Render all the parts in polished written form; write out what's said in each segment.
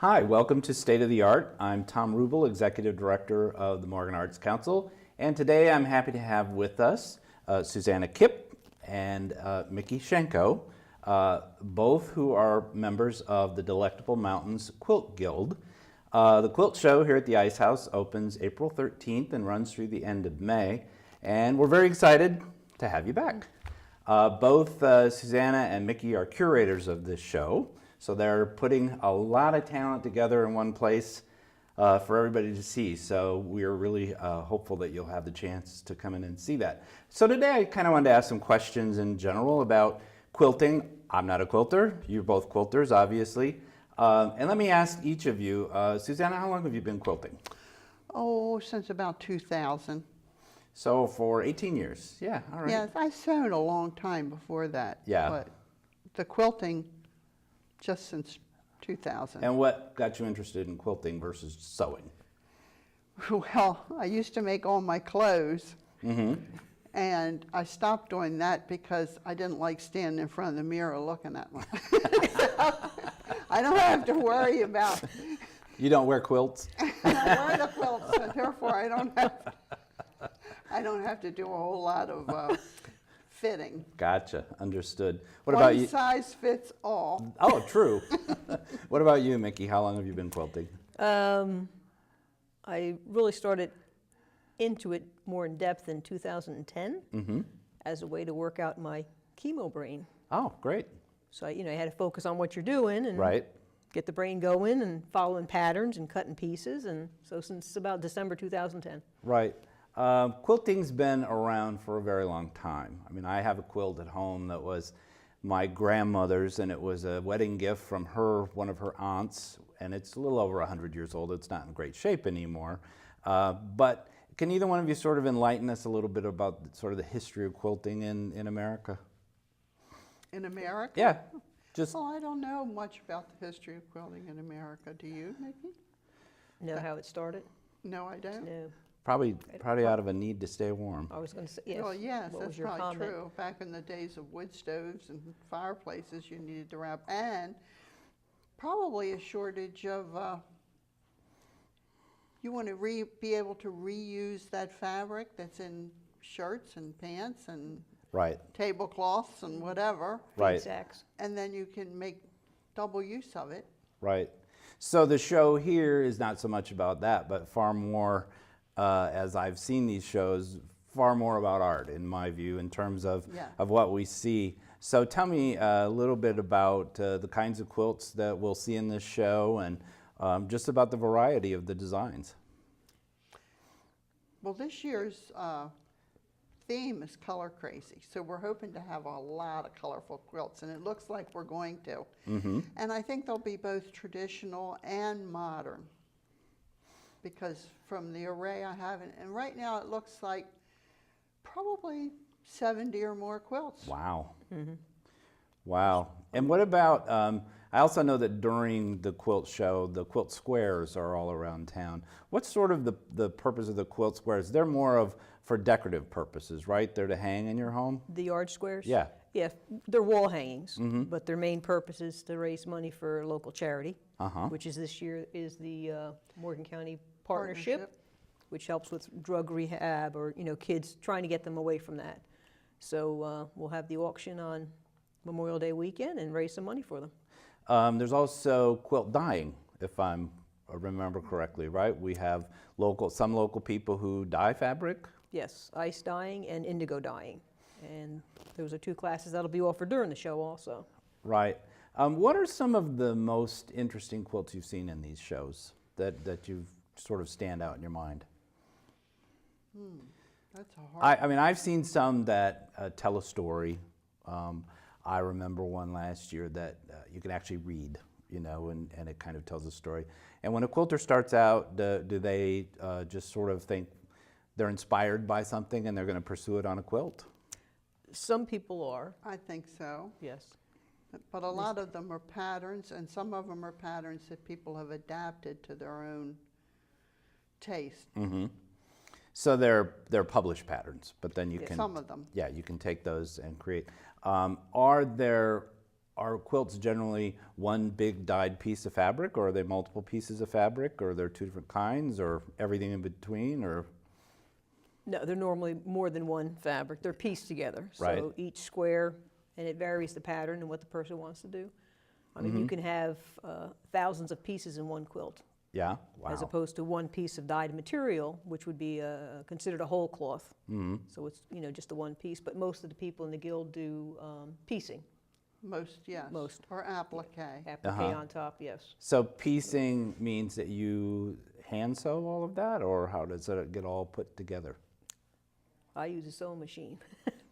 Hi, welcome to State of the Art. I'm Thom Rubel, Executive Director of the Morgan Arts Council, and today I'm happy to have with us Susannah Kipp and Mickie Sienko, both who are members of the Delectable Mountains Quilt Guild. The quilt show here at the Ice House opens April 13th and runs through the end of May, and we're very excited to have you back. Both Susannah and Mickie are curators of this show, so they're putting a lot of talent together in one place for everybody to see. So we're really hopeful that you'll have the chance to come in and see that. So today I kind of wanted to ask some questions in general about quilting. I'm not a quilter. You're both quilters, obviously. And let me ask each of you, Susannah, how long have you been quilting? Oh, since about 2000. So for 18 years. Yeah, all right. Yes, I sewn a long time before that. Yeah. But the quilting, just since 2000. And what got you interested in quilting versus sewing? Well, I used to make all my clothes. Mm-hmm. And I stopped doing that because I didn't like standing in front of the mirror looking at myself. I don't have to worry about. You don't wear quilts? I wear the quilts, so therefore I don't have to do a whole lot of fitting. Gotcha, understood. What about you? One size fits all. Oh, true. What about you, Mickie? How long have you been quilting? I really started into it more in depth in 2010 as a way to work out my chemo brain. Oh, great. So I had to focus on what you're doing and Right. get the brain going and following patterns and cutting pieces. And so since about December 2010. Right. Quilting's been around for a very long time. I mean, I have a quilt at home that was my grandmother's, and it was a wedding gift from one of her aunts, and it's a little over 100 years old. It's not in great shape anymore. But can either one of you sort of enlighten us a little bit about sort of the history of quilting in America? In America? Yeah. Just Well, I don't know much about the history of quilting in America. Do you, Mickie? Know how it started? No, I don't. No. probably out of a need to stay warm. I was going to say, yes. Well, yes, What that's was your probably comment? true. Back in the days of wood stoves and fireplaces, you needed to wrap, and probably a shortage of, you want to be able to reuse that fabric that's in shirts and pants and Right. tablecloths and whatever, Right. Sacks. and then you can make double use of it. Right. So the show here is not so much about that, but far more, as I've seen these shows, far more about art, in my view, in terms of what we see. So tell me a little bit about the kinds of quilts that we'll see in this show, and just about the variety of the designs. Well, this year's theme is color crazy, so we're hoping to have a lot of colorful quilts, and it looks like we're going to. And I think they'll be both traditional and modern, because from the array I have, and right now it looks like probably 70 or more quilts. Wow. Wow. And what about, I also know that during the quilt show, the quilt squares are all around town. What's sort of the purpose of the quilt squares? They're more of for decorative purposes, right? They're to hang in your home? The yard squares? Yeah. Yeah, they're wall hangings, but their main purpose is to raise money for a local charity, which is this year is the Morgan County Partnership, which helps with drug rehab or kids trying to get them away from that. So we'll have the auction on Memorial Day weekend and raise some money for them. There's also quilt dyeing, if I remember correctly, right? We have some local people who dye fabric. Yes, ice dyeing and indigo dyeing. And those are two classes that'll be offered during the show also. Right. What are some of the most interesting quilts you've seen in these shows that you sort of stand out in your mind? That's a hard I mean, I've seen some that tell a story. I remember one last year that you can actually read, and it kind of tells a story. And when a quilter starts out, do they just sort of think they're inspired by something and they're going to pursue it on a quilt? Some people are, I think so. yes. But a lot of them are patterns, and some of them are patterns that people have adapted to their own taste. So they're published patterns, but then you can Some of them. Yeah, you can take those and create. Are there are quilts generally one big dyed piece of fabric, or are they multiple pieces of fabric, or are there two different kinds, or everything in between, or? No, they're normally more than one fabric. They're pieced together. Right. So each square, and it varies the pattern and what the person wants to do. I mean, you can have thousands of pieces in one quilt, Yeah, wow. as opposed to one piece of dyed material, which would be considered a whole cloth. So it's, you know, just the one piece. But most of the people in the guild do piecing, Most, yes. Most. Or applique. applique on top, yes. So piecing means that you hand sew all of that, or how does it get all put together? I use a sewing machine.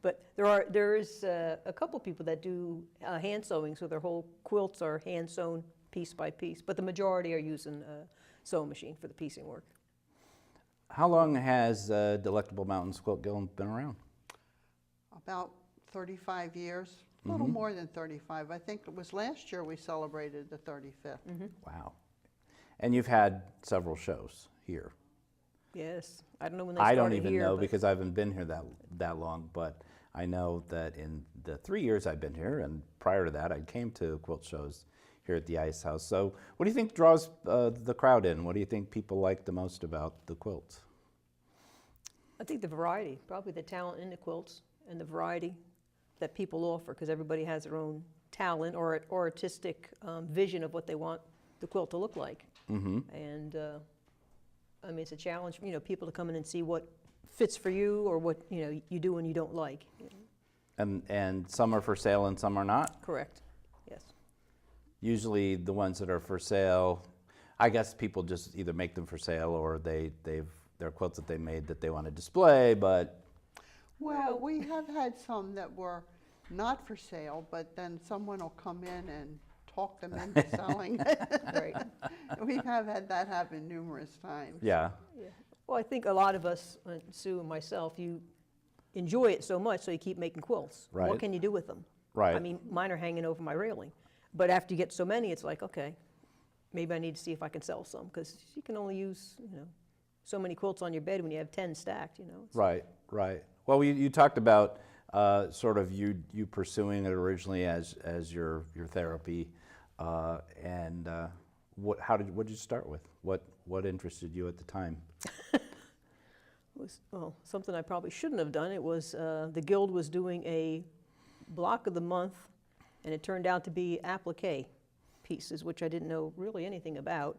But there is a couple people that do hand sewing, so their whole quilts are hand sewn piece by piece. But the majority are using a sewing machine for the piecing work. How long has Delectable Mountains Quilt Guild been around? About 35 years, a little more than 35. I think it was last year we celebrated the 35th. Wow. And you've had several shows here. Yes, I don't know when they started I don't even here, know but because I haven't been here that long, but I know that in the 3 years I've been here, and prior to that I came to quilt shows here at the Ice House. So what do you think draws the crowd in? What do you think people like the most about the quilts? I think the variety, probably the talent in the quilts and the variety that people offer, because everybody has their own talent or artistic vision of what they want the quilt to look like. And I mean, it's a challenge, you know, people to come in and see what fits for you or what, you know, you do and you don't like. And some are for sale and some are not? Correct, yes. Usually the ones that are for sale, I guess people just either make them for sale or they're quilts that they made that they want to display, but... Well, we have had some that were not for sale, but then someone will come in and talk them into selling. Right. We have had that happen numerous times. Yeah. Yeah. Well, I think a lot of us, Sue and myself, you enjoy it so much, so you keep making quilts. Right. What can you do with them? Right. I mean, mine are hanging over my railing. But after you get so many, it's like, okay, maybe I need to see if I can sell some, because you can only use, you know, so many quilts on your bed when you have 10 stacked, you know. Right, right. Well, you talked about sort of you pursuing it originally as your therapy, and what did you start with? What interested you at the time? It was, well, something I probably shouldn't have done. It was the guild was doing a block of the month, and it turned out to be applique pieces, which I didn't know really anything about.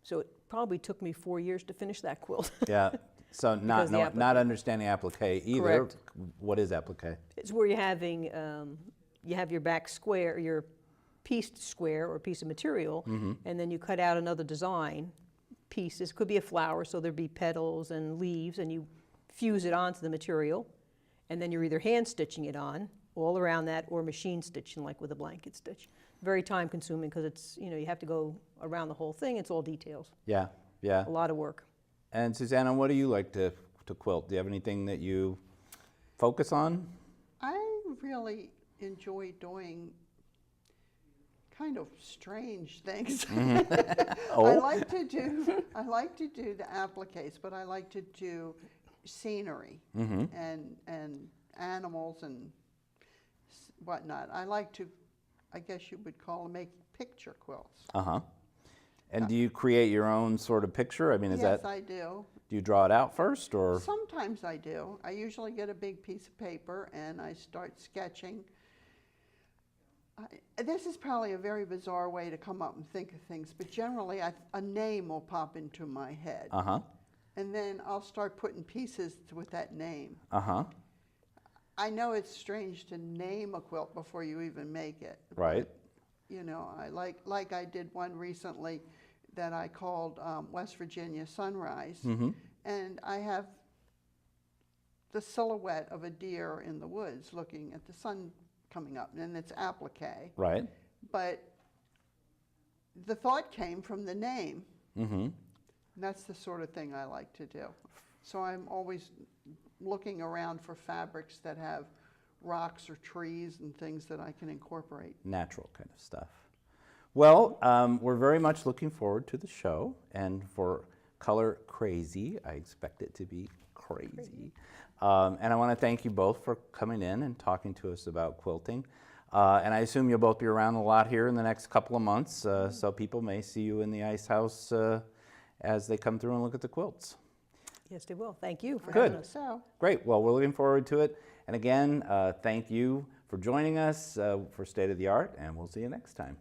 So it probably took me 4 years to finish that quilt. Yeah. So not understanding applique either. Correct. What is applique? It's where you're having you have your back square, your pieced square or piece of material, and then you cut out another design pieces. Could be a flower, so there'd be petals and leaves, and you fuse it onto the material, and then you're either hand stitching it on all around that, or machine stitching, like with a blanket stitch. Very time consuming because it's, you know, you have to go around the whole thing. It's all details. Yeah, yeah. A lot of work. And Susannah, what do you like to quilt? Do you have anything that you focus on? I really enjoy doing kind of strange things. Oh. I like to do the appliques, but I like to do scenery and animals and whatnot. I like to, I guess you would call them, make picture quilts. Uh-huh. And do you create your own sort of picture? I mean, is Yes, that... I do. Do you draw it out first, or...? Sometimes I do. I usually get a big piece of paper and I start sketching. This is probably a very bizarre way to come up and think of things, but generally a name will pop into my head. Uh-huh. And then I'll start putting pieces with that name. Uh-huh. I know it's strange to name a quilt before you even make it. Right. But, you know, I like I did one recently that I called West Virginia Sunrise. And I have the silhouette of a deer in the woods looking at the sun coming up, and it's applique. Right. But the thought came from the name. And that's the sort of thing I like to do. So I'm always looking around for fabrics that have rocks or trees and things that I can incorporate. Natural kind of stuff. Well, we're very much looking forward to the show, and for Color Crazy, I expect it to be crazy. And I want to thank you both for coming in and talking to us about quilting. And I assume you'll both be around a lot here in the next couple of months, so people may see you in the ice house as they come through and look at the quilts. Yes, they will. Thank you for Good. having us. So, Great. Well, we're looking forward to it. And again, thank you for joining us for State of the Art, and we'll see you next time.